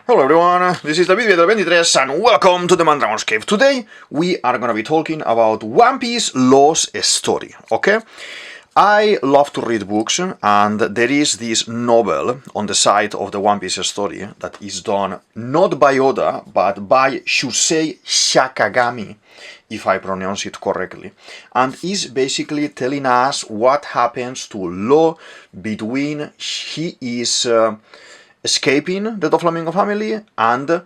Hello everyone, this is DavidViadel23 and welcome to the Mandragon's Cave. Today we are gonna be talking about One Piece Lost Story, okay? I love to read books and there is this novel on the side of the One Piece story that is done not by Oda but by Shusei Sakagami, if I pronounce it correctly, and is basically telling us what happens to Law between he is escaping the Doflamingo family and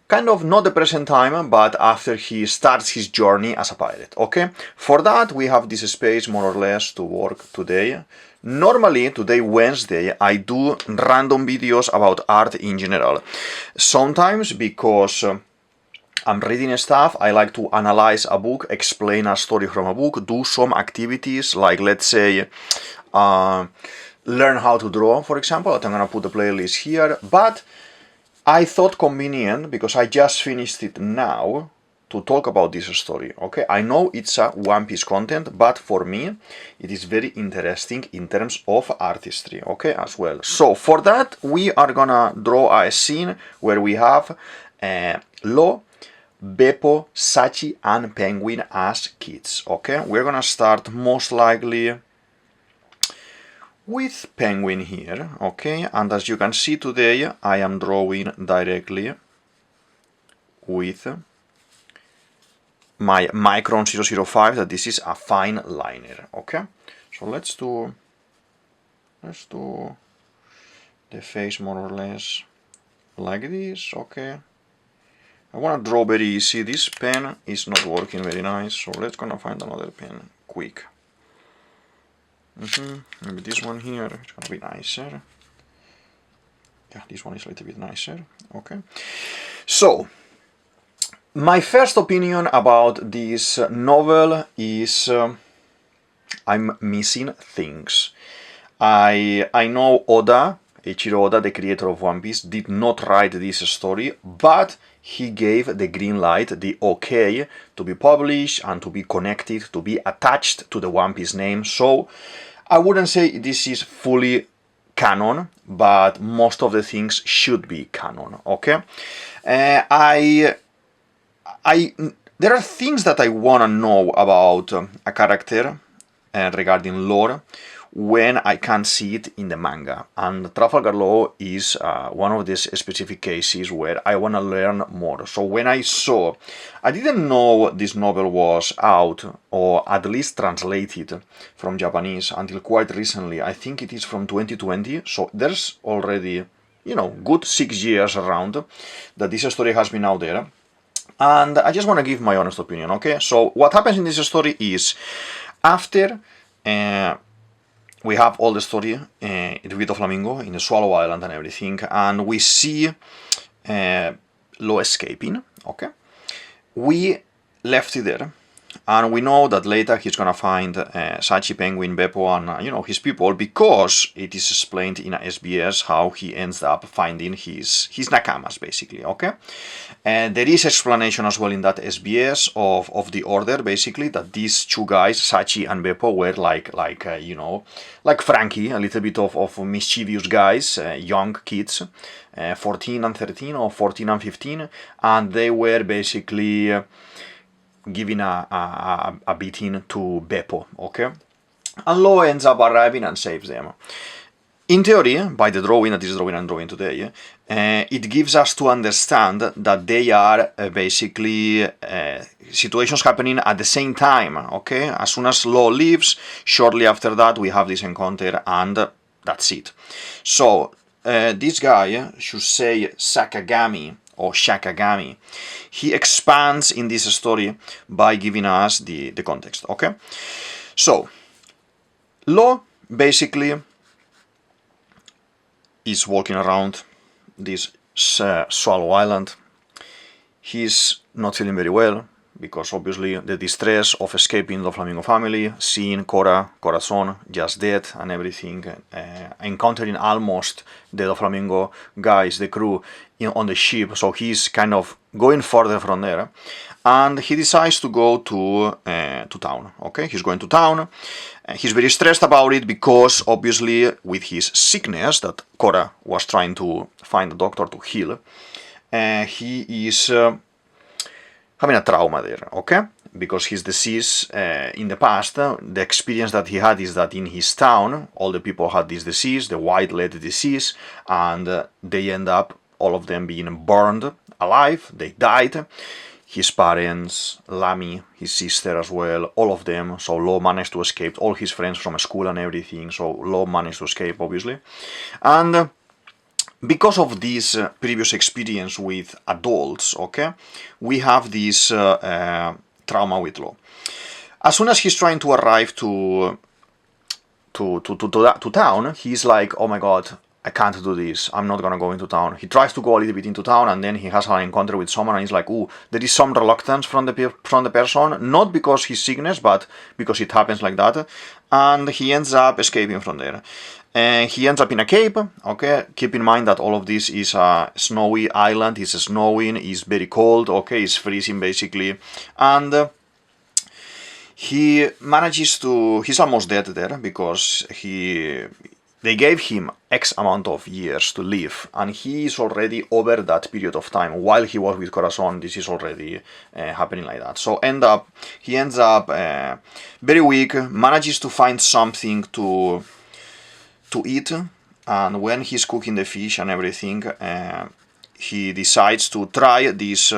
kind of not the present time, but after he starts his journey as a pirate, okay? For that, we have this space more or less to work today. Normally, today, Wednesday, I do random videos about art in general. Sometimes because I'm reading stuff, I like to analyze a book, explain a story from a book, do some activities like, let's say, learn how to draw, for example. I'm gonna put the playlist here, but I thought convenient, because I just finished it now, to talk about this story, okay? I know it's a One Piece content, but for me, it is very interesting in terms of artistry, okay, as well. So, for that, we are gonna draw a scene where we have Law, Bepo, Shachi and Penguin as kids, okay? We're gonna start most likely with Penguin here, okay? And as you can see today, I am drawing directly with my Micron 005, that this is a fine liner, okay? So let's do the face more or less like this, okay? I want to draw very easy. This pen is not working very nice, so let's gonna find another pen quick. Maybe this one here, it's gonna be nicer. Yeah, this one is a little bit nicer, okay. So, my first opinion about this novel is I'm missing things. I know Eiichiro Oda, the creator of One Piece, did not write this story, but he gave the green light, the okay, to be published and to be connected, to be attached to the One Piece name. So I wouldn't say this is fully canon, but most of the things should be canon, okay? There are things that I want to know about a character regarding lore when I can't see it in the manga, and Trafalgar Law is one of these specific cases where I want to learn more. So when I didn't know this novel was out, or at least translated from Japanese, until quite recently. I think it is from 2020, so there's already, good 6 years around that this story has been out there. And I just want to give my honest opinion, okay? So what happens in this story is, after we have all the story with Doflamingo in the Swallow Island and everything, and we see Law escaping, okay? We left it there, and we know that later he's gonna find Shachi, Penguin, Bepo, and his people, because it is explained in a SBS how he ends up finding his nakamas, basically, okay? And there is explanation as well in that SBS of the order, basically, that these two guys, Shachi and Bepo, were like Frankie, a little bit of mischievous guys, young kids, 14 and 13 or 14 and 15, and they were basically giving a beating to Bepo, okay? And Law ends up arriving and saves them. In theory, by the drawing that is drawing I'm drawing today, it gives us to understand that they are basically situations happening at the same time, okay? As soon as Law leaves, shortly after that we have this encounter, and that's it. So, this guy, Shusei Sakagami, or Sakagami, he expands in this story by giving us the context, okay? So, Law basically is walking around this Swallow Island. He's not feeling very well, because obviously the distress of escaping the Doflamingo family, seeing Corazon just dead and everything, encountering almost the Doflamingo guys, the crew, on the ship, so he's kind of going further from there, and he decides to go to town, okay? He's going to town. He's very stressed about it, because obviously with his sickness that Cora was trying to find a doctor to heal, he is having a trauma there, okay? Because his disease in the past, the experience that he had is that in his town, all the people had this disease, the white lead disease, and they end up, all of them being burned alive, they died. His parents, Lamy, his sister as well, all of them. So Lo managed to escape, all his friends from school and everything. So Lo managed to escape, obviously. And because of this previous experience with adults, okay, we have this trauma with Lo. As soon as he's trying to arrive to town, he's like, oh my god, I can't do this, I'm not gonna go into town. He tries to go a little bit into town, and then he has an encounter with someone, and he's like, ooh, there is some reluctance from the person, not because he's sickness, but because it happens like that, and he ends up escaping from there. And he ends up in a cave, okay? Keep in mind that all of this is a snowy island, it's snowing, it's very cold, okay? It's freezing basically, and he manages to, he's almost dead there because they gave him X amount of years to live, and he is already over that period of time. While he was with Corazon, this is already happening like that. So he ends up very weak, manages to find something to eat, and when he's cooking the fish and everything, he decides to try this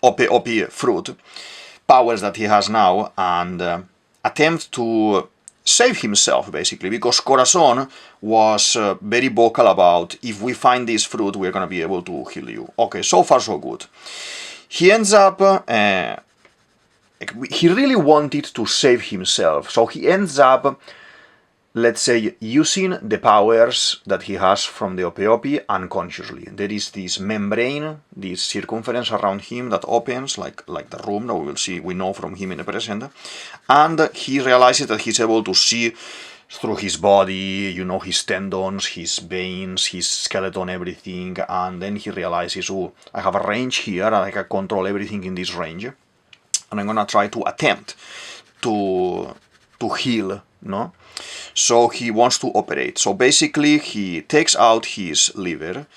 OP fruit powers that he has now, and attempt to save himself, basically, because Corazon was very vocal about, if we find this fruit, we're gonna be able to heal you. Okay, so far so good. He ends up, he really wanted to save himself, so he ends up, let's say, using the powers that he has from the OP unconsciously. There is this membrane, this circumference around him that opens, like the room that we will see, we know from him in the present, and he realizes that he's able to see through his body, you know, his tendons, his veins, his skeleton, everything, and then he realizes, oh, I have a range here, and I can control everything in this range, and I'm gonna try to attempt to heal, no? So he wants to operate. So basically he takes out his liver,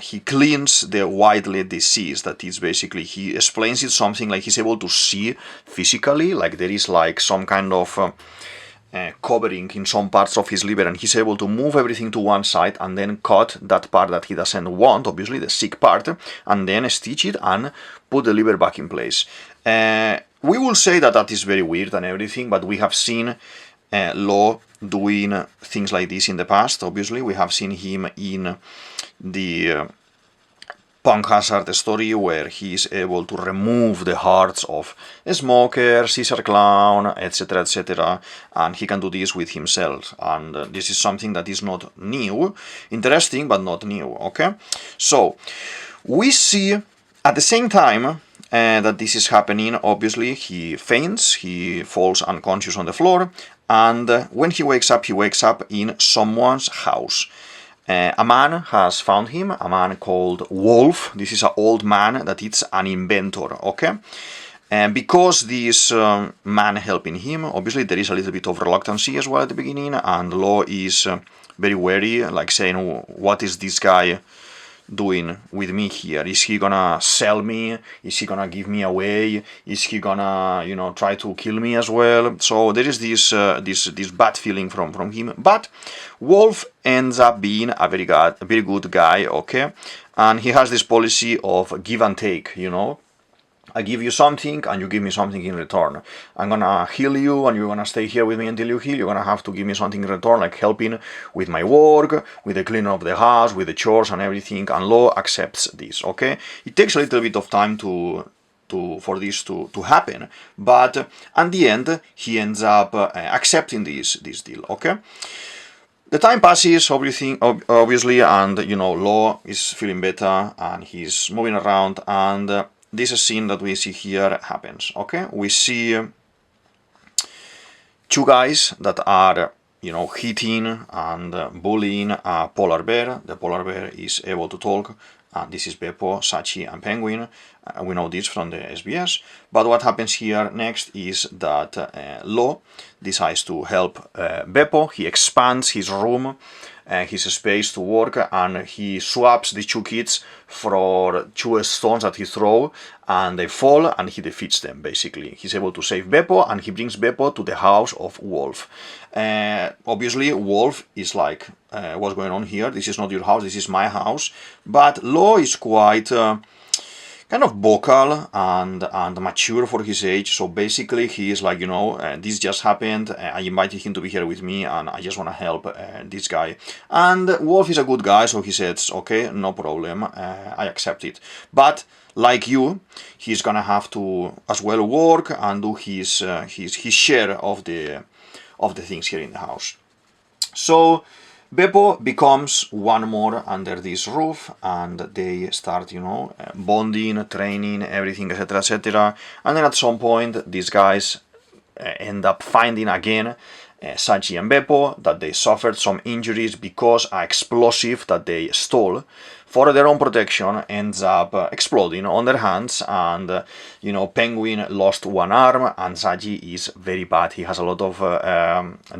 he cleans the white lead disease, that is basically, he explains it something like he's able to see physically, like there is like some kind of covering in some parts of his liver, and he's able to move everything to one side and then cut that part that he doesn't want, obviously the sick part, and then stitch it and put the liver back in place. We will say that that is very weird and everything, but we have seen Lo doing things like this in the past. Obviously, we have seen him in the Punk Hazard story, where he is able to remove the hearts of a smoker, Caesar Clown, etc., and he can do this with himself, and this is something that is not new, interesting, but not new, okay? So, we see, at the same time that this is happening, obviously, he faints, he falls unconscious on the floor, and when he wakes up in someone's house. A man has found him, a man called Wolf. This is an old man that is an inventor, okay? And because this man helping him, obviously there is a little bit of reluctancy as well at the beginning, and Lo is very wary, like saying, what is this guy doing with me here? Is he gonna sell me? Is he gonna give me away? Is he gonna, you know, try to kill me as well? So there is this this bad feeling from him. But Wolf ends up being a very good guy, okay? And he has this policy of give and take, you know. I give you something and you give me something in return. I'm gonna heal you and you're gonna stay here with me until you heal. You're gonna have to give me something in return, like helping with my work, with the cleaning of the house, with the chores and everything, and Lo accepts this, okay? It takes a little bit of time for this to happen, but at the end he ends up accepting this deal, okay? The time passes, obviously, and you know, Lo is feeling better and he's moving around, and this scene that we see here happens, okay? We see two guys that are, you know, hitting and bullying a polar bear. The polar bear is able to talk, and this is Bepo, Shachi and Penguin. We know this from the SBS. But what happens here next is that Lo decides to help Bepo. He expands his room his space to work, and he swaps the two kids for two stones that he throws, and they fall, and he defeats them, basically. He's able to save Bepo, and he brings Bepo to the house of Wolf. Obviously, Wolf is like, what's going on here? This is not your house, this is my house. But Lo is quite kind of vocal and mature for his age. So basically he is like, this just happened, I invited him to be here with me, and I just want to help this guy. And Wolf is a good guy, so he says, okay, no problem, I accept it. But like you, he's gonna have to as well work and do his share of the things here in the house. So Bepo becomes one more under this roof, and they start, bonding, training, everything, etc., etc. And then at some point, these guys end up finding again Shachi and Bepo, that they suffered some injuries because an explosive that they stole for their own protection ends up exploding on their hands, and Penguin lost one arm, and Shachi is very bad. He has a lot of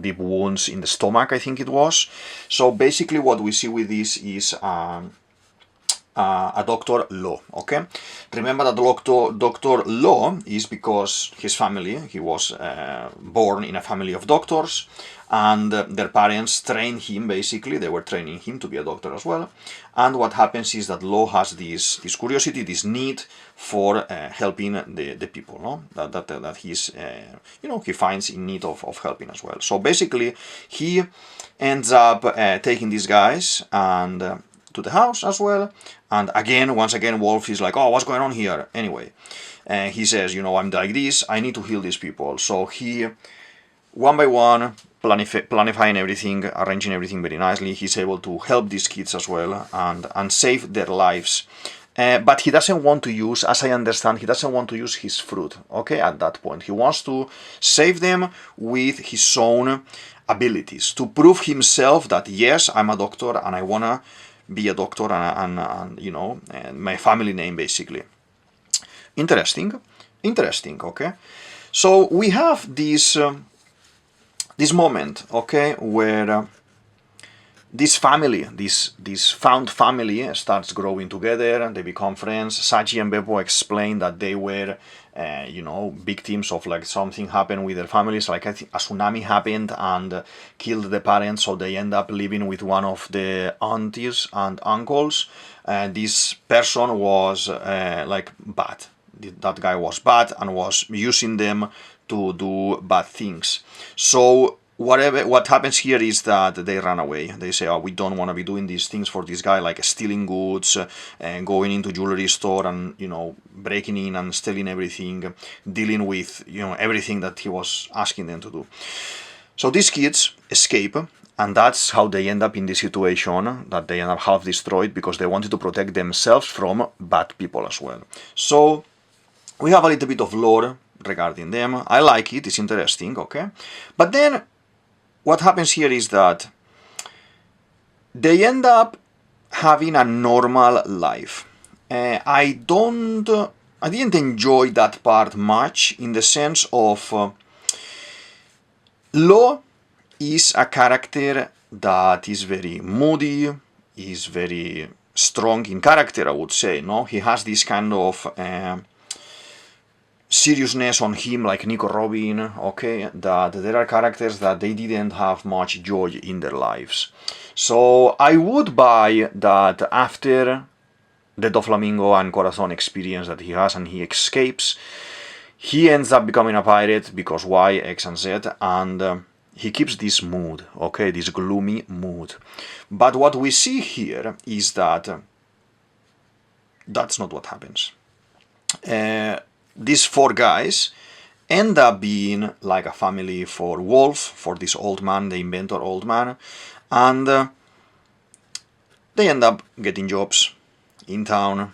deep wounds in the stomach, I think it was. So basically what we see with this is a Dr. Lo, okay? Remember that Dr. Lo is because his family, he was born in a family of doctors, and their parents trained him, basically. They were training him to be a doctor as well. And what happens is that Lo has this curiosity, this need for helping the people, no? That he's, he finds in need of helping as well. So basically, he ends up taking these guys and to the house as well. And once again, Wolf is like, oh, what's going on here? Anyway, he says, I'm like this, I need to heal these people. So he, one by one, planifying everything, arranging everything very nicely, he's able to help these kids as well and save their lives. But he doesn't want to use, as I understand, he doesn't want to use his fruit, okay, at that point. He wants to save them with his own abilities, to prove himself that, yes, I'm a doctor and I want to be a doctor and my family name, basically. Interesting, okay. So we have this moment, okay, where this family, this found family starts growing together, they become friends. Shachi and Bepo explain that they were, victims of like something happened with their families, like I think a tsunami happened and killed the parents, so they end up living with one of the aunties and uncles. This person was like bad. That guy was bad and was using them to do bad things. So what happens here is that they run away. They say, oh, we don't want to be doing these things for this guy, like stealing goods, and going into jewelry store and, breaking in and stealing everything, dealing with, everything that he was asking them to do. So these kids escape, and that's how they end up in this situation, that they end up half destroyed because they wanted to protect themselves from bad people as well. So we have a little bit of lore regarding them. I like it, it's interesting, okay? But then what happens here is that they end up having a normal life. I didn't enjoy that part much, in the sense of Lo is a character that is very moody, is very strong in character, I would say, no? He has this kind of seriousness on him, like Nico Robin, okay, that there are characters that they didn't have much joy in their lives. So I would buy that after the Doflamingo and Corazon experience that he has and he escapes, he ends up becoming a pirate because Y, X, and Z, and he keeps this mood, okay, this gloomy mood. But what we see here is that that's not what happens. These four guys end up being like a family for Wolf, for this old man, the inventor old man, and they end up getting jobs in town.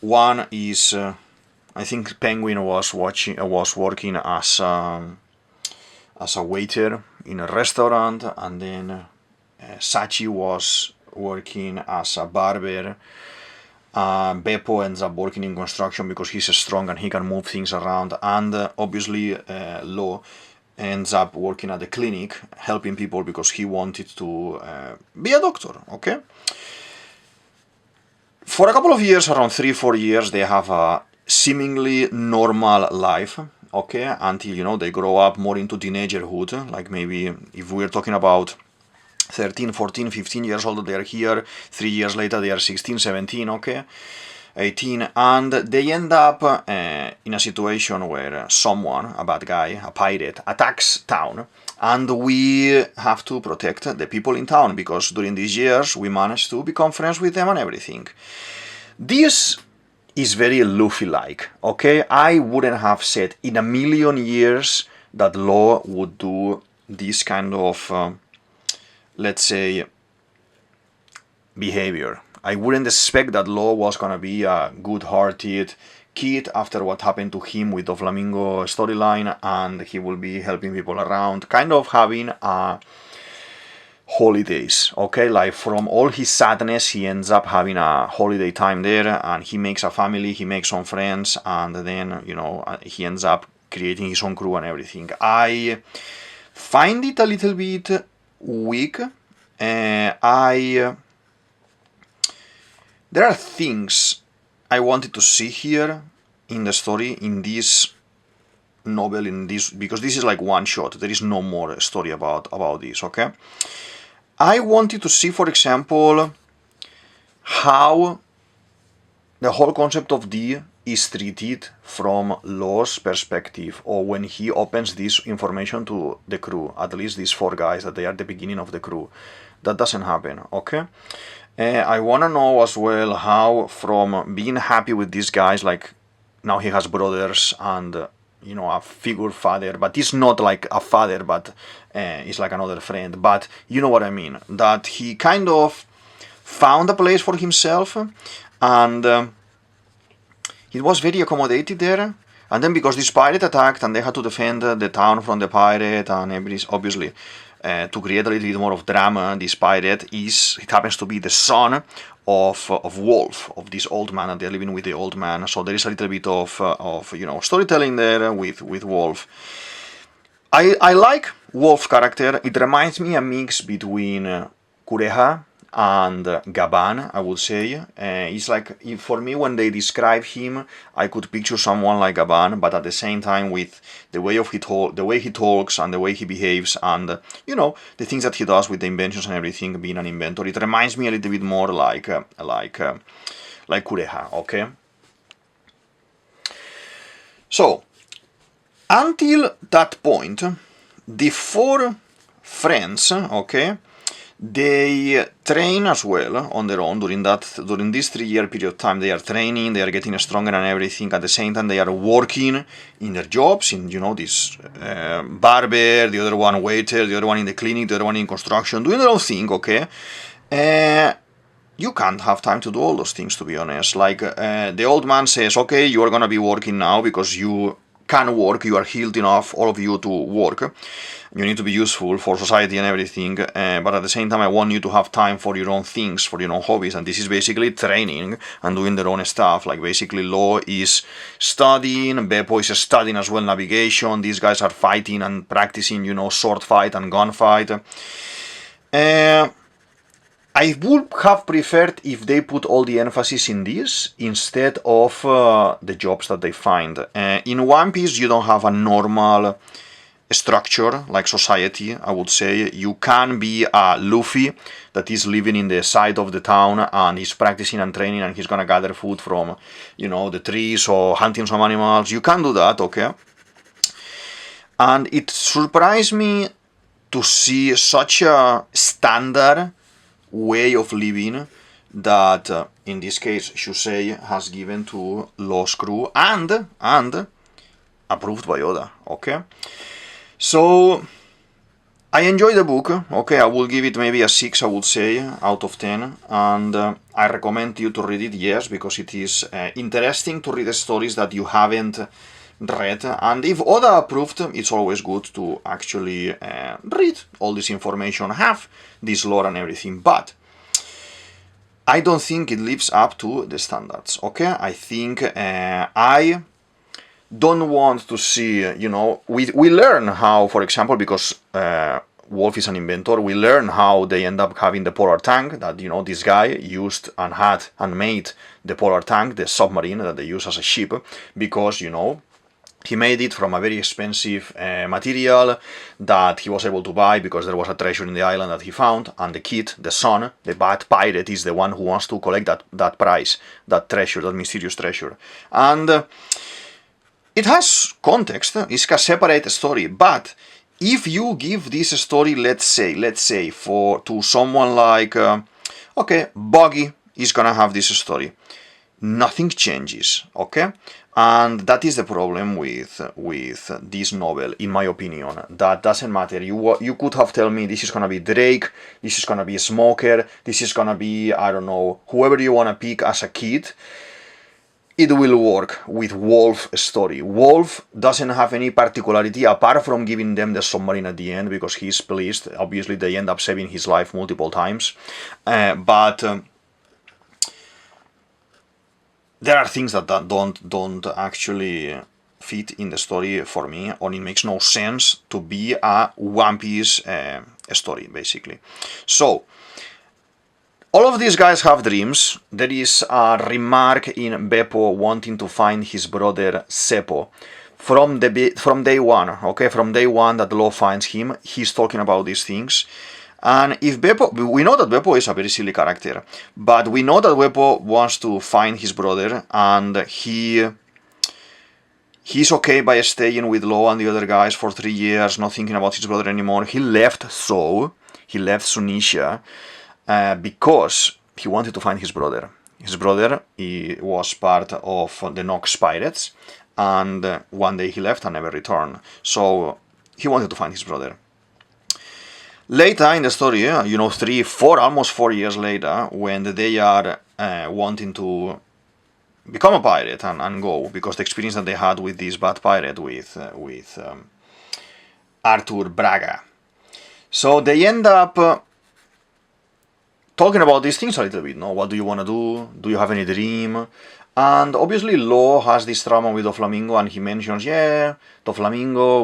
One is, I think Penguin was working as a waiter in a restaurant, and then Shachi was working as a barber. Bepo ends up working in construction because he's strong and he can move things around, and obviously Lo ends up working at the clinic, helping people because he wanted to be a doctor, okay? For a couple of years, around 3-4 years, they have a seemingly normal life, okay, until, you know, they grow up more into teenagerhood, like maybe if we're talking about 13, 14, 15 years old, they are here, 3 years later they are 16, 17, okay, 18, and they end up in a situation where someone, a bad guy, a pirate, attacks town, and we have to protect the people in town, because during these years we managed to become friends with them and everything. This is very Luffy-like, okay? I wouldn't have said in a million years that Law would do this kind of, let's say, behavior. I wouldn't expect that Law was gonna be a good-hearted kid after what happened to him with Doflamingo storyline, and he will be helping people around, kind of having a holidays, okay? Like from all his sadness, he ends up having a holiday time there, and he makes a family, he makes some friends, and then, you know, he ends up creating his own crew and everything. I find it a little bit weak. There are things I wanted to see here in the story, in this novel, in this, because this is like one shot, there is no more story about this, okay? I wanted to see, for example, how the whole concept of D is treated from Law's perspective, or when he opens this information to the crew, at least these 4 guys that they are the beginning of the crew. That doesn't happen, okay? I want to know as well how, from being happy with these guys, like now he has brothers and you know, a figure father, but it's not like a father, but it's like another friend, but you know what I mean, that he kind of found a place for himself, and he was very accommodated there. And then because this pirate attacked and they had to defend the town from the pirate, and obviously to create a little bit more of drama, this pirate it happens to be the son of Wolf, of this old man, and they're living with the old man. So there is a little bit of you know, storytelling there with Wolf. I like Wolf's character. It reminds me a mix between Kureha and Gaban, I would say. It's like, for me, when they describe him, I could picture someone like Gaban, but at the same time with the way he talks and the way he behaves, and you know, the things that he does with the inventions and everything, being an inventor. It reminds me a little bit more like Kureha, okay? So, until that point, the 4 friends, okay, they train as well on their own during this 3-year period of time. They are training, they are getting stronger and everything. At the same time, they are working in their jobs, in, you know, this barber, the other one waiter, the other one in the clinic, the other one in construction, doing their own thing, okay? You can't have time to do all those things, to be honest. Like, the old man says, okay, you are gonna be working now because you can work, you are healed enough, all of you, to work. You need to be useful for society and everything, but at the same time I want you to have time for your own things, for your own hobbies, and this is basically training and doing their own stuff. Like, basically Law is studying, Bepo is studying as well navigation, these guys are fighting and practicing, you know, sword fight and gunfight. I would have preferred if they put all the emphasis in this instead of the jobs that they find. In One Piece you don't have a normal structure like society, I would say. You can be a Luffy that is living in the side of the town and he's practicing and training and he's gonna gather food from, you know, the trees or hunting some animals. You can do that, okay? And it surprised me to see such a standard way of living that in this case Shusei has given to Law's crew and approved by Oda, okay? So I enjoy the book, okay? I will give it maybe a 6, I would say, out of 10, and I recommend you to read it, yes, because it is interesting to read the stories that you haven't read, and if Oda approved, it's always good to actually read all this information, have this lore and everything, but I don't think it lives up to the standards, okay? I think I don't want to see, you know, we learn how, for example, because Wolf is an inventor, we learn how they end up having the Polar Tang, that, you know, this guy used and had and made the Polar Tang, the submarine that they use as a ship, because, you know, he made it from a very expensive material that he was able to buy because there was a treasure in the island that he found, and the kid, the son, the bad pirate, is the one who wants to collect that prize, that treasure, that mysterious treasure. And it has context, it's a separate story, but if you give this story, let's say, to someone like, okay, Buggy is gonna have this story, nothing changes, okay? And that is the problem with this novel, in my opinion. That doesn't matter. You could have told me this is gonna be Drake, this is gonna be Smoker, this is gonna be, I don't know, whoever you wanna pick as a kid. It will work with Wolf's story. Wolf doesn't have any particularity apart from giving them the submarine at the end because he's pleased. Obviously, they end up saving his life multiple times, but there are things that don't actually fit in the story for me, or it makes no sense to be a One Piece story, basically. So, all of these guys have dreams. There is a remark in Bepo wanting to find his brother Seppo. From day one, okay? From day one that Law finds him, he's talking about these things. And if Bepo, we know that Bepo is a very silly character, but we know that Bepo wants to find his brother, and he's okay by staying with Law and the other guys for 3 years, not thinking about his brother anymore. He left Sunisha because he wanted to find his brother. His brother, he was part of the Nox Pirates, and one day he left and never returned. So he wanted to find his brother. Later in the story, you know, almost 4 years later, when they are wanting to become a pirate and go, because the experience that they had with this bad pirate, with Arthur Braga. So they end up talking about these things a little bit, no? What do you want to do? Do you have any dream? And obviously Law has this trauma with Doflamingo, and he mentions, yeah, Doflamingo,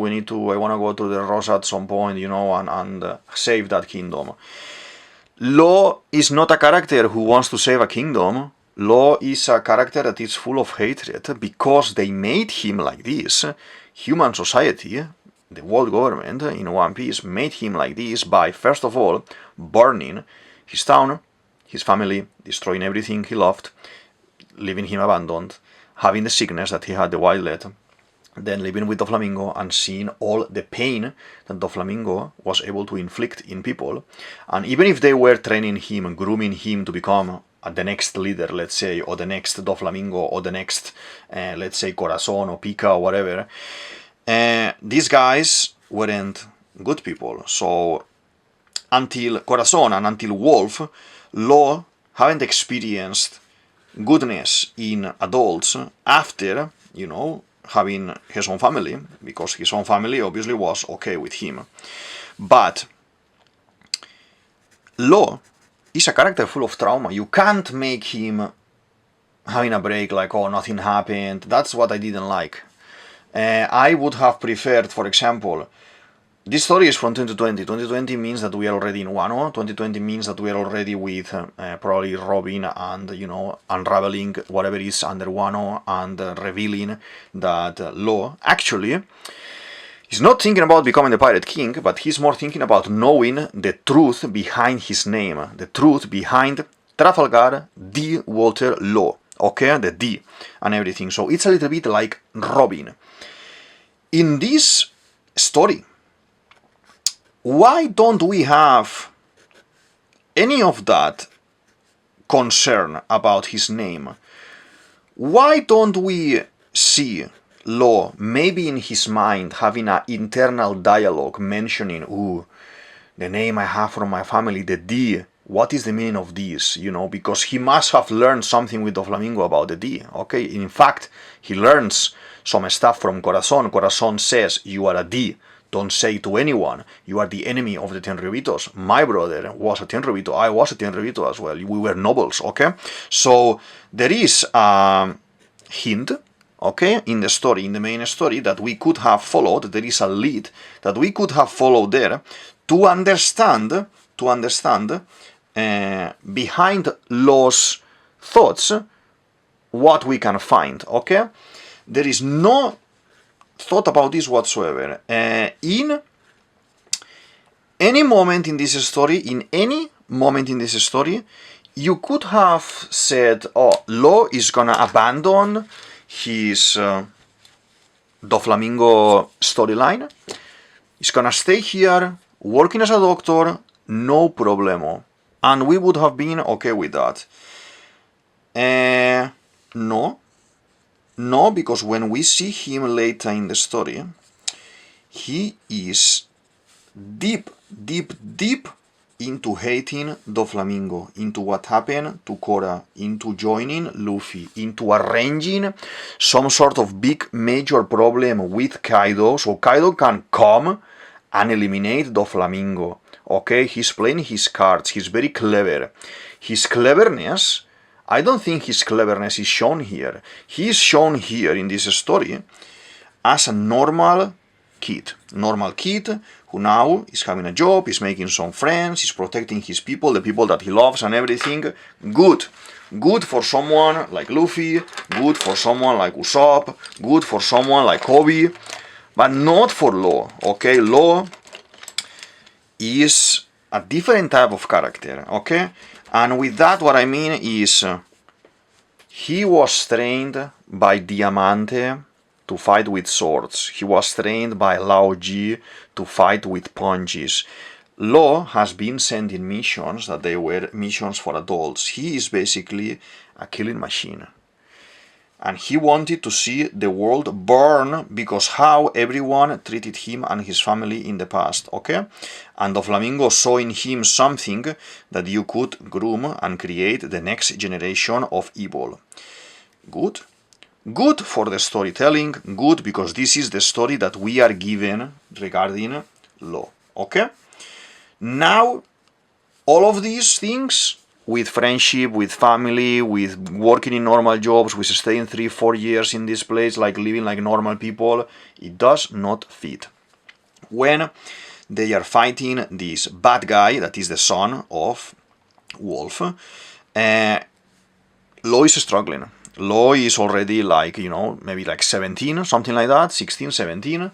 I want to go to the Rosa at some point, you know, and save that kingdom. Law is not a character who wants to save a kingdom. Law is a character that is full of hatred because they made him like this. Human society, the world government in One Piece, made him like this by, first of all, burning his town, his family, destroying everything he loved, leaving him abandoned, having the sickness that he had, the wildlet, then living with Doflamingo and seeing all the pain that Doflamingo was able to inflict in people. And even if they were training him and grooming him to become the next leader, let's say, or the next Doflamingo, or the next, let's say, Corazon or Pika or whatever, these guys weren't good people. So until Corazon and until Wolf, Law haven't experienced goodness in adults after, you know, having his own family, because his own family obviously was okay with him. But Law is a character full of trauma. You can't make him having a break like, oh, nothing happened. That's what I didn't like. I would have preferred, for example, this story is from 2020. 2020 means that we are already in Wano. 2020 means that we are already with probably Robin and, you know, unraveling whatever is under Wano and revealing that Law actually is not thinking about becoming the Pirate King, but he's more thinking about knowing the truth behind his name, the truth behind Trafalgar D. Walter Law, okay, the D and everything. So it's a little bit like Robin. In this story, why don't we have any of that concern about his name? Why don't we see Law, maybe in his mind, having an internal dialogue mentioning, ooh, the name I have from my family, the D, what is the meaning of this? You know, because he must have learned something with Doflamingo about the D, okay? In fact, he learns some stuff from Corazon. Corazon says, you are a D. Don't say to anyone, you are the enemy of the Tenryubitos. My brother was a Tenryubito, I was a Tenryubito as well. We were nobles, okay? So there is a hint okay, in the story, in the main story, that we could have followed. There is a lead that we could have followed there to understand behind Law's thoughts what we can find, okay? There is no thought about this whatsoever. In any moment in this story, you could have said, oh, Law is gonna abandon his Doflamingo storyline. He's gonna stay here, working as a doctor, no problemo. And we would have been okay with that. No, because when we see him later in the story, he is deep into hating Doflamingo, into what happened to Korra, into joining Luffy, into arranging some sort of big major problem with Kaido, so Kaido can come and eliminate Doflamingo. Okay, he's playing his cards, he's very clever. His cleverness, I don't think his cleverness is shown here. He is shown here in this story as a normal kid who now is having a job, is making some friends, is protecting his people, the people that he loves and everything. Good for someone like Luffy, good for someone like Usopp, good for someone like Kobe, but not for Law, okay? Law is a different type of character, okay? And with that, what I mean is he was trained by Diamante to fight with swords. He was trained by Lao Ji to fight with punches. Law has been sent in missions that they were missions for adults. He is basically a killing machine. And he wanted to see the world burn because how everyone treated him and his family in the past, okay? And Doflamingo saw in him something that you could groom and create the next generation of evil. Good for the storytelling, good because this is the story that we are given regarding Law, okay? Now, all of these things, with friendship, with family, with working in normal jobs, with staying 3-4 years in this place, like living like normal people, it does not fit. When they are fighting this bad guy, that is the son of Wolf, Law is struggling. Law is already like, maybe like 17, something like that, 16, 17.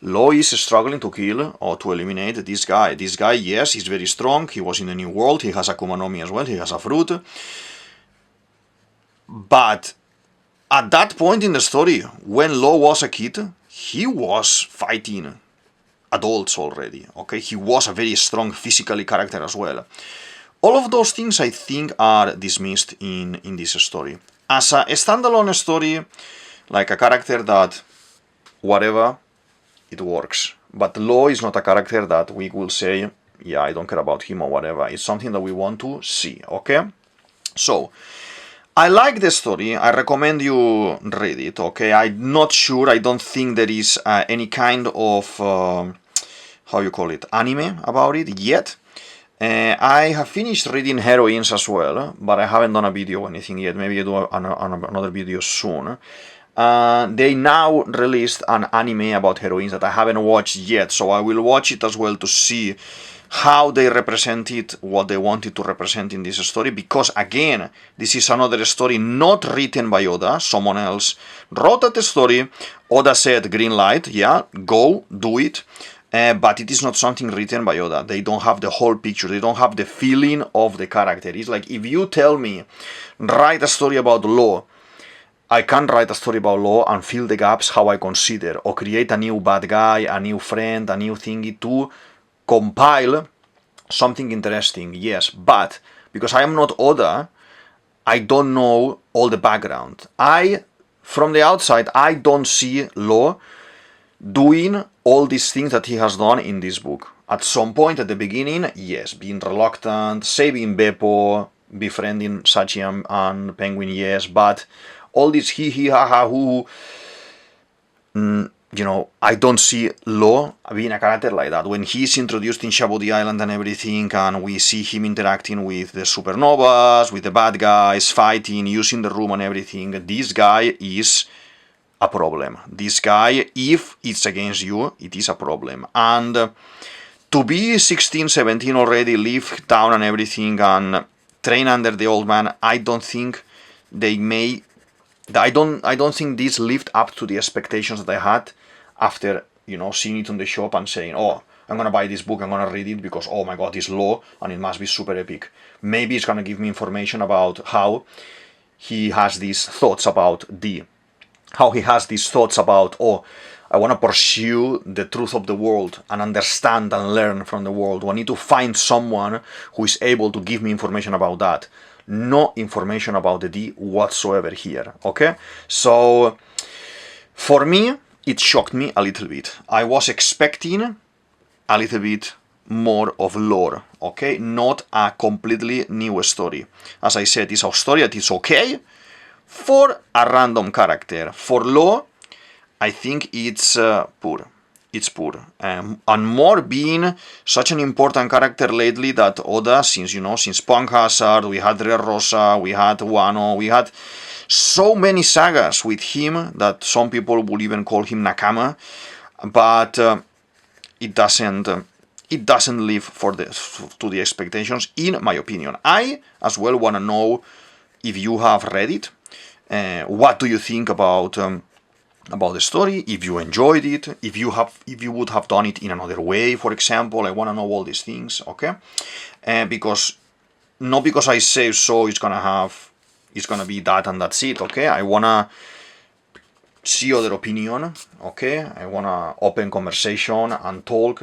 Law is struggling to kill or to eliminate this guy. This guy, yes, he's very strong. He was in the New World. He has Akuma no Mi as well. He has a fruit. But at that point in the story, when Law was a kid, he was fighting adults already. Okay, he was a very strong physically character as well. All of those things, I think, are dismissed in this story. As a standalone story, like a character that, whatever, it works. But Law is not a character that we will say, yeah, I don't care about him or whatever. It's something that we want to see, okay? So, I like the story. I recommend you read it, okay? I'm not sure. I don't think there is any kind of, anime about it yet. I have finished reading Heroines as well, but I haven't done a video or anything yet. Maybe I do another video soon. They now released an anime about Heroines that I haven't watched yet, so I will watch it as well to see how they represented what they wanted to represent in this story, because again, this is another story not written by Oda. Someone else wrote that story. Oda said, green light, yeah, go, do it. But it is not something written by Oda. They don't have the whole picture. They don't have the feeling of the character. It's like, if you tell me, write a story about Law, I can't write a story about Law and fill the gaps how I consider, or create a new bad guy, a new friend, a new thingy to compile something interesting. Yes, but because I am not Oda, I don't know all the background. From the outside, I don't see Law doing all these things that he has done in this book. At some point at the beginning, yes, being reluctant, saving Bepo, befriending Shachi and Penguin, yes, but all this he, ha, ha, who, I don't see Law being a character like that. When he's introduced in Shabodi Island and everything, and we see him interacting with the supernovas, with the bad guys, fighting, using the room and everything, this guy is a problem. This guy, if it's against you, it is a problem. And to be 16, 17 already, leave town and everything, and train under the old man, I don't think they may. I don't think this lived up to the expectations that I had after, seeing it on the shop and saying, oh, I'm gonna buy this book, I'm gonna read it because, oh my god, it's law and it must be super epic. Maybe it's gonna give me information about how he has these thoughts about D. How he has these thoughts about, oh, I want to pursue the truth of the world and understand and learn from the world. I need to find someone who is able to give me information about that. No information about the D whatsoever here, okay? So, for me, it shocked me a little bit. I was expecting a little bit more of lore, okay? Not a completely new story. As I said, it's a story that is okay for a random character. For lore, I think it's poor. It's poor. And more being such an important character lately that Oda, since Punk Hazard, we had Red Rosa, we had Wano, we had so many sagas with him that some people would even call him nakama, but it doesn't live to the expectations, in my opinion. I as well want to know if you have read it. What do you think about the story? If you enjoyed it, if you would have done it in another way, for example. I want to know all these things, okay? Because not because I say so, it's gonna be that and that's it, okay? I wanna see other opinion, okay? I wanna open conversation and talk.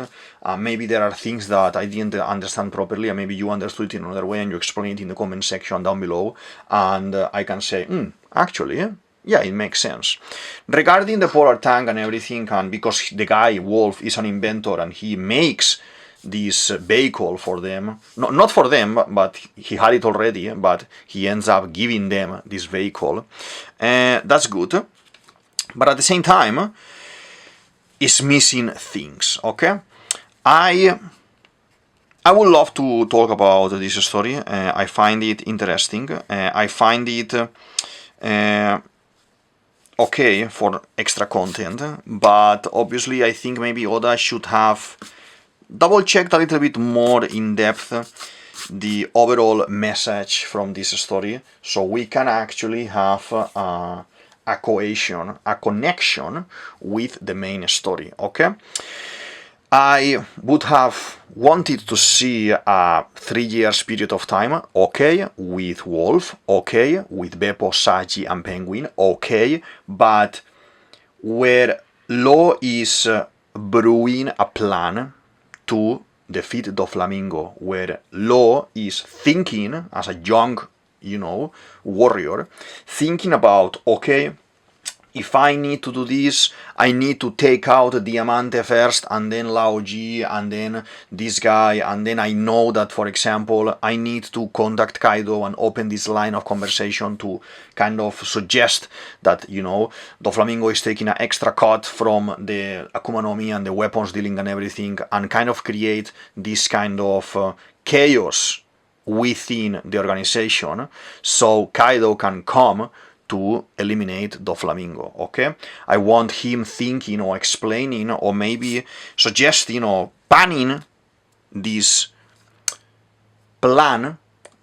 Maybe there are things that I didn't understand properly, and maybe you understood it in another way and you explain it in the comment section down below, and I can say, actually, yeah, it makes sense. Regarding the Polar Tang and everything, and because the guy, Wolf, is an inventor and he makes this vehicle for them, not for them, but he had it already, but he ends up giving them this vehicle, that's good. But at the same time, it's missing things, okay? I would love to talk about this story. I find it interesting. I find it okay for extra content, but obviously I think maybe Oda should have double-checked a little bit more in depth the overall message from this story, so we can actually have a cohesion, a connection with the main story, okay? I would have wanted to see a 3 years period of time, okay, with Wolf, okay, with Bepo, Shachi and Penguin, okay, but where Law is brewing a plan to defeat Doflamingo, where Law is thinking as a young, warrior, thinking about, okay, if I need to do this, I need to take out Diamante first, and then Lao Ji, and then this guy, and then I know that, for example, I need to contact Kaido and open this line of conversation to kind of suggest that, Doflamingo is taking an extra cut from the Akuma no Mi and the weapons dealing and everything, and kind of create this kind of chaos within the organization, so Kaido can come to eliminate Doflamingo, okay? I want him thinking or explaining or maybe suggesting or planning this plan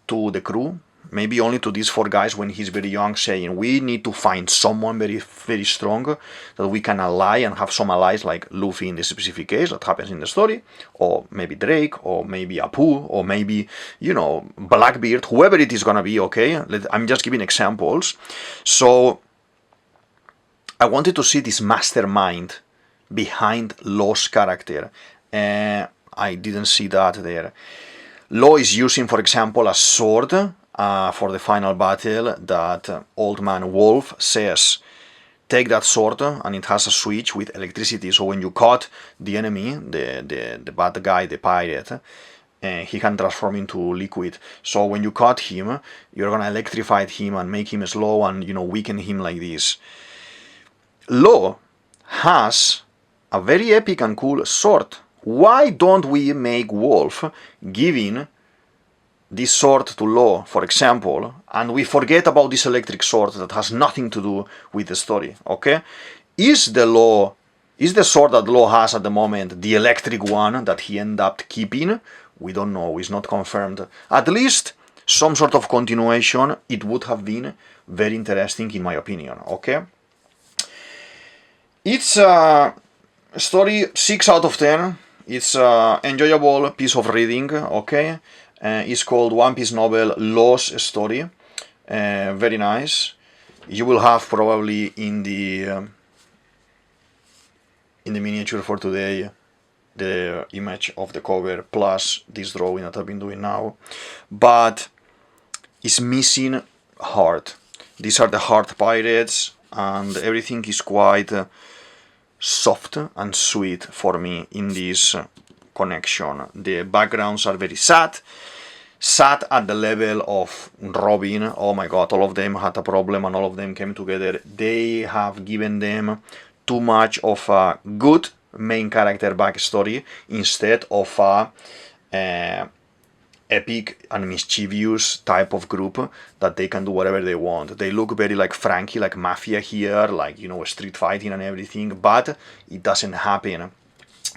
to the crew, maybe only to these 4 guys when he's very young, saying we need to find someone very, very strong that we can ally and have some allies like Luffy in this specific case that happens in the story, or maybe Drake, or maybe Apu, or maybe, Blackbeard, whoever it is gonna be, okay? I'm just giving examples. So I wanted to see this mastermind behind Law's character. I didn't see that there. Law is using, for example, a sword for the final battle that Old Man Wolf says, take that sword, and it has a switch with electricity, so when you cut the enemy, the bad guy, the pirate, he can transform into liquid. So when you cut him, you're gonna electrify him and make him slow and, weaken him like this. Law has a very epic and cool sword. Why don't we make Wolf giving this sword to Law, for example, and we forget about this electric sword that has nothing to do with the story, okay? Is the sword that Law has at the moment the electric one that he ended up keeping? We don't know, it's not confirmed. At least some sort of continuation, it would have been very interesting in my opinion, okay? It's a story 6 out of 10. It's an enjoyable piece of reading, okay? It's called One Piece novel Law's Story. Very nice. You will have probably in the miniature for today the image of the cover plus this drawing that I've been doing now, but it's missing heart. These are the heart pirates, and everything is quite soft and sweet for me in this connection. The backgrounds are very sad at the level of Robin. Oh my god, all of them had a problem and all of them came together. They have given them too much of a good main character backstory instead of a epic and mischievous type of group that they can do whatever they want. They look very like Frankie, like Mafia here, like, you know, street fighting and everything, but it doesn't happen.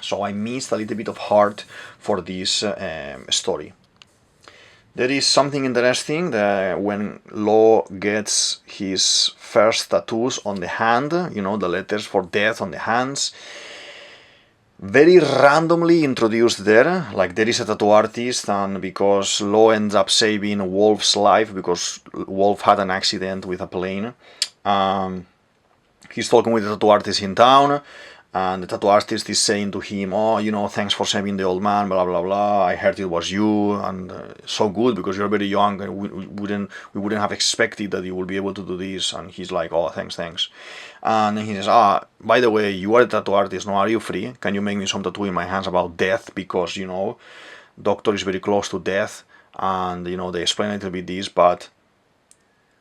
So I missed a little bit of heart for this story. There is something interesting that when Law gets his first tattoos on the hand, you know, the letters for death on the hands, very randomly introduced there, like there is a tattoo artist, and because Law ends up saving Wolf's life because Wolf had an accident with a plane, he's talking with the tattoo artist in town, and the tattoo artist is saying to him, oh, you know, thanks for saving the old man, blah blah blah, I heard it was you, and so good because you're very young, and we wouldn't have expected that you will be able to do this. And he's like, oh, thanks. And then he says, by the way, you are a tattoo artist, no, are you free? Can you make me some tattoo in my hands about death? Because, you know, Doctor is very close to death, and, you know, they explain a little bit this, but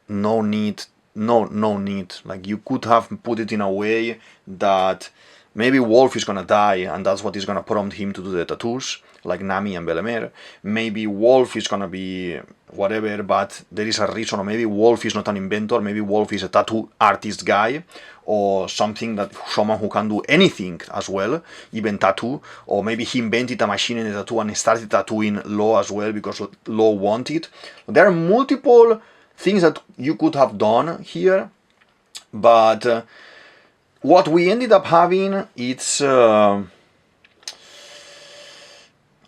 no need, like, you could have put it in a way that maybe Wolf is gonna die, and that's what is gonna prompt him to do the tattoos, like Nami and Belemer. Maybe Wolf is gonna be whatever, but there is a reason, or maybe Wolf is not an inventor, maybe Wolf is a tattoo artist guy, or someone who can do anything as well, even tattoo, or maybe he invented a machine in the tattoo and started tattooing Law as well because Law wanted. There are multiple things that you could have done here, but what we ended up having, it's a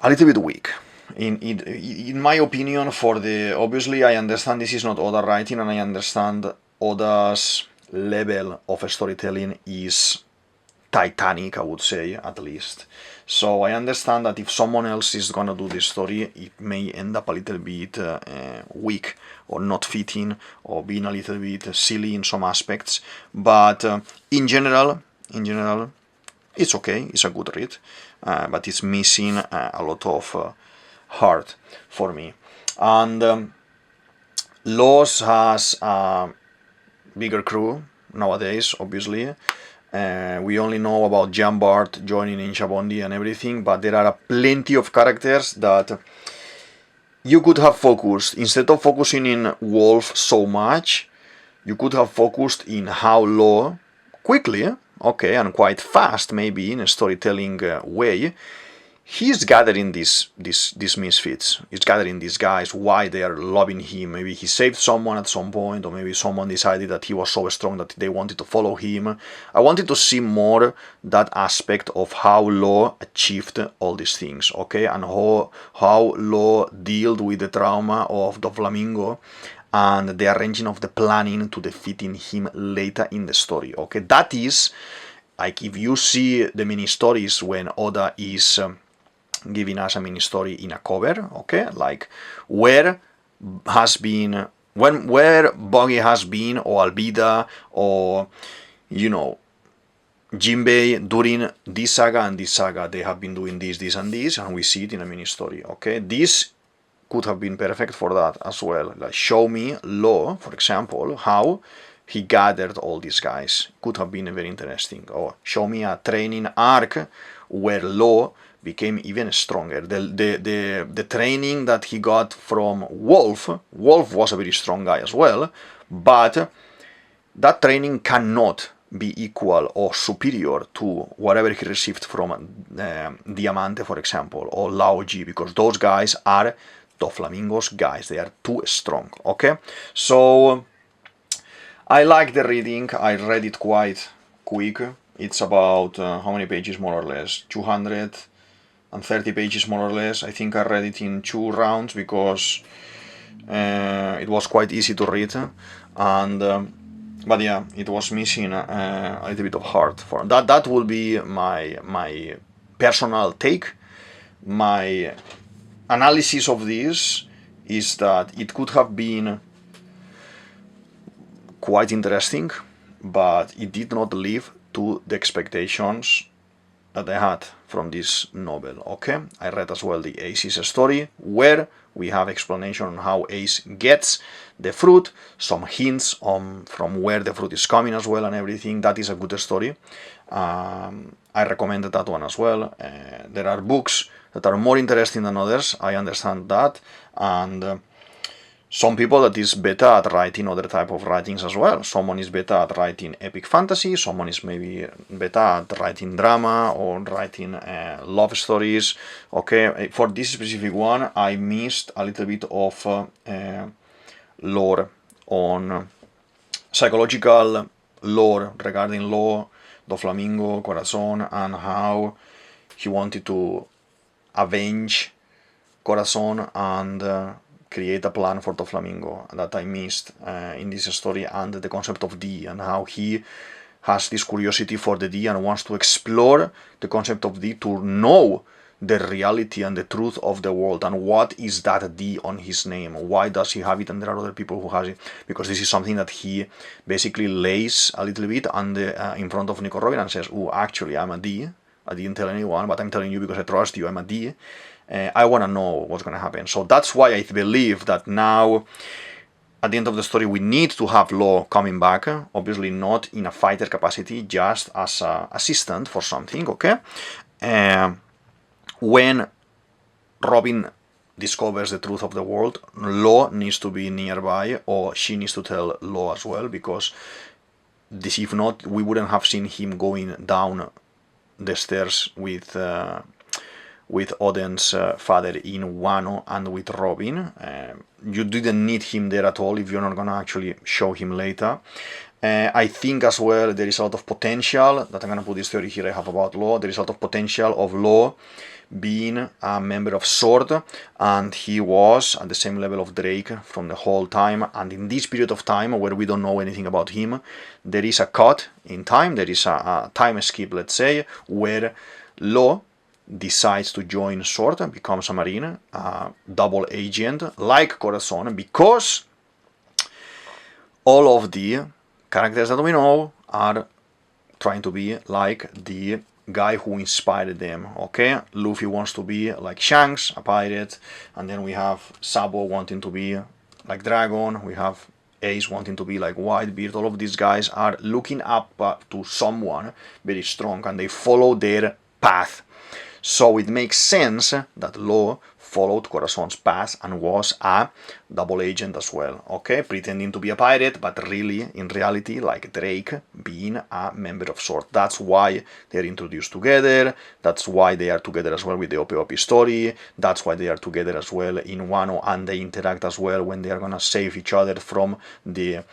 little bit weak, in my opinion. Obviously I understand this is not Oda writing, and I understand Oda's level of storytelling is Titanic, I would say, at least. So I understand that if someone else is gonna do this story, it may end up a little bit weak, or not fitting, or being a little bit silly in some aspects. But in general, it's okay. It's a good read, but it's missing a lot of heart for me. And Laws has a bigger crew nowadays, obviously. We only know about Jambart joining in Shabondi and everything, but there are plenty of characters that you could have focused. Instead of focusing in Wolf so much, you could have focused in how Law quickly, okay, and quite fast, maybe in a storytelling way, he's gathering these misfits. He's gathering these guys, why they are loving him. Maybe he saved someone at some point, or maybe someone decided that he was so strong that they wanted to follow him. I wanted to see more that aspect of how Law achieved all these things, okay, and how Law dealt with the trauma of Doflamingo and the arranging of the planning to defeating him later in the story, okay. That is, like, if you see the mini stories when Oda is giving us a mini story in a cover, okay, like where Buggy has been, or Albedo, or, you know, Jinbei during this saga and this saga, they have been doing this and this, and we see it in a mini story, okay. This could have been perfect for that as well. Like, show me Law, for example, how he gathered all these guys. Could have been very interesting. Or show me a training arc where Law became even stronger. The training that he got from Wolf was a very strong guy as well, but that training cannot be equal or superior to whatever he received from Diamante, for example, or Lao Ji, because those guys are Doflamingo's guys. They are too strong, okay? So I like the reading. I read it quite quick. It's about, how many pages more or less? 230 pages more or less. I think I read it in 2 rounds because it was quite easy to read. And but yeah, it was missing a little bit of heart for that. That will be my personal take. My analysis of this is that it could have been quite interesting, but it did not live to the expectations that I had from this novel. Okay, I read as well the Ace's story, where we have explanation on how Ace gets the fruit, some hints on from where the fruit is coming as well, and everything. That is a good story. I recommended that one as well. There are books that are more interesting than others, I understand that, and some people that is better at writing other type of writings as well. Someone is better at writing epic fantasy, someone is maybe better at writing drama or writing love stories. Okay, for this specific one, I missed a little bit of lore on psychological lore regarding law, Doflamingo, Corazon, and how he wanted to avenge Corazon and create a plan for Doflamingo that I missed in this story, and the concept of D, and how he has this curiosity for the D and wants to explore the concept of D to know the reality and the truth of the world, and what is that D on his name, why does he have it and there are other people who has it, because this is something that he basically lays a little bit in front of Nico Robin and says, oh, actually I'm a D, I didn't tell anyone, but I'm telling you because I trust you, I'm a D. I want to know what's going to happen. So that's why I believe that now, at the end of the story, we need to have Law coming back. Obviously not in a fighter capacity, just as an assistant for something, okay? When Robin discovers the truth of the world, Law needs to be nearby, or she needs to tell Law as well, because this, if not, we wouldn't have seen him going down the stairs with Oden's father in Wano and with Robin. You didn't need him there at all if you're not gonna actually show him later. I think as well there is a lot of potential, that I'm gonna put this theory here I have about Law, there is a lot of potential of Law being a member of SWORD, and he was at the same level of Drake from the whole time, and in this period of time where we don't know anything about him, there is a cut in time, there is a time skip, let's say, where Law decides to join SWORD and becomes a Marine, a double agent like Corazon, because all of the characters that we know are trying to be like the guy who inspired them, okay? Luffy wants to be like Shanks, a pirate, and then we have Sabo wanting to be like Dragon, we have Ace wanting to be like Whitebeard. All of these guys are looking up to someone very strong, and they follow their path. So it makes sense that Law followed Corazon's path and was a double agent as well, okay? Pretending to be a pirate, but really, in reality, like Drake, being a member of SWORD. That's why they're introduced together, that's why they are together as well with the Ope story, that's why they are together as well in Wano, and they interact as well when they are gonna save each other from the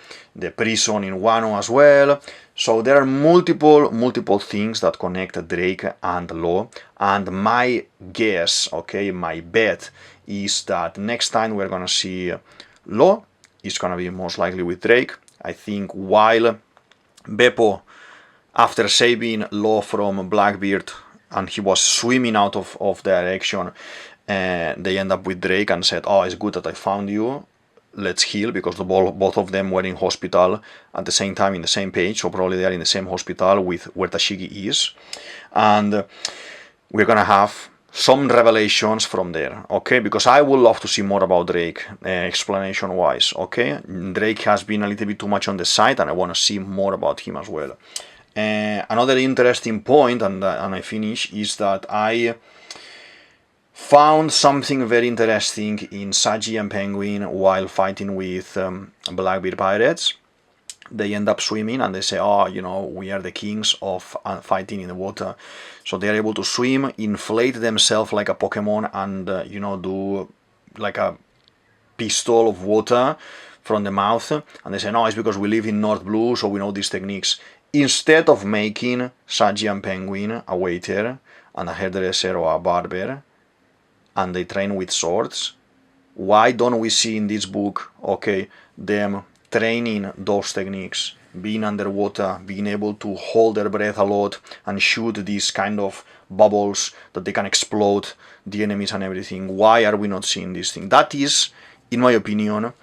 prison in Wano as well. So there are multiple things that connect Drake and Law, and my guess, okay, my bet is that next time we're gonna see Law is gonna be most likely with Drake. I think while Bepo, after saving Law from Blackbeard and he was swimming out of direction, they end up with Drake and said, oh, it's good that I found you, let's heal, because both of them were in hospital at the same time in the same page, so probably they are in the same hospital with where Tashigi is, and we're gonna have some revelations from there, okay? Because I would love to see more about Drake, explanation wise, okay? Drake has been a little bit too much on the side, and I want to see more about him as well. Another interesting point, and I finish, is that I found something very interesting in Shachi and Penguin while fighting with Blackbeard pirates. They end up swimming and they say, oh, you know, we are the kings of fighting in the water. So they're able to swim, inflate themselves like a Pokemon, and, you know, do like a pistol of water from the mouth. And they say, no, it's because we live in North Blue, so we know these techniques. Instead of making Shachi and Penguin a waiter and a hairdresser or a barber, and they train with swords, why don't we see in this book, okay, them training those techniques, being underwater, being able to hold their breath a lot and shoot these kind of bubbles that they can explode the enemies and everything? Why are we not seeing this thing? That is, in my opinion,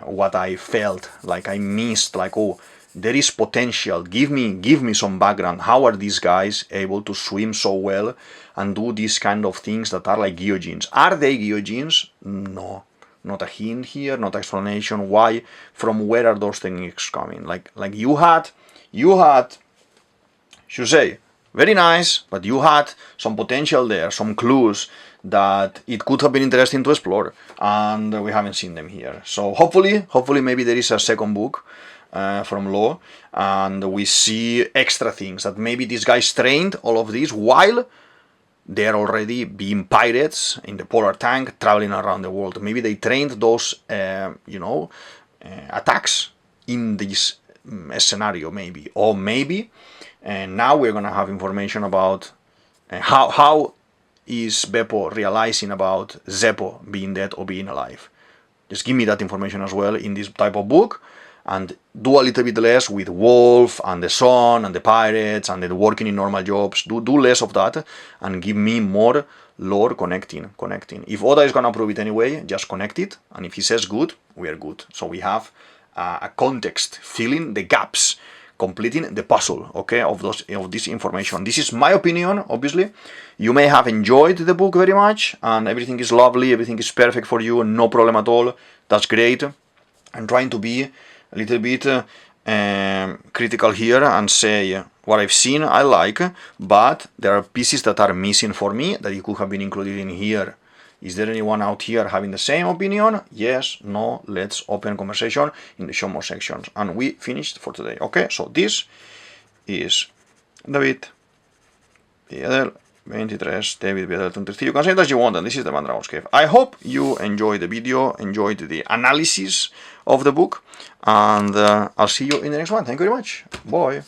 what I felt like I missed. Like, oh, there is potential. Give me some background. How are these guys able to swim so well and do these kind of things that are like gyojins? Are they gyojins? No. Not a hint here, not explanation. Why? From where are those techniques coming? Like you had Shusei, very nice, but you had some potential there, some clues that it could have been interesting to explore, and we haven't seen them here. So hopefully maybe there is a second book from Law, and we see extra things that maybe these guys trained all of these while they're already being pirates in the Polar Tang, traveling around the world. Maybe they trained those, attacks in this scenario, maybe. Or maybe, and now we're going to have information about how is Bepo realizing about Zeppo being dead or being alive. Just give me that information as well in this type of book, and do a little bit less with Wolf and the Sun and the pirates and the working in normal jobs. Do less of that and give me more lore connecting. If Oda is gonna approve it anyway, just connect it, and if he says good, we are good. So we have a context filling the gaps, completing the puzzle, okay, of this information. This is my opinion, obviously. You may have enjoyed the book very much and everything is lovely, everything is perfect for you, no problem at all. That's great. I'm trying to be a little bit critical here and say what I've seen I like, but there are pieces that are missing for me that it could have been included in here. Is there anyone out here having the same opinion? Yes, no, let's open conversation in the show more sections. And we finished for today. Okay, so this is DavidViadel23, DavidViadel23. You can say it as you want, and this is the Mandragon's Cave. I hope you enjoyed the video, enjoyed the analysis of the book, and I'll see you in the next one. Thank you very much. Bye.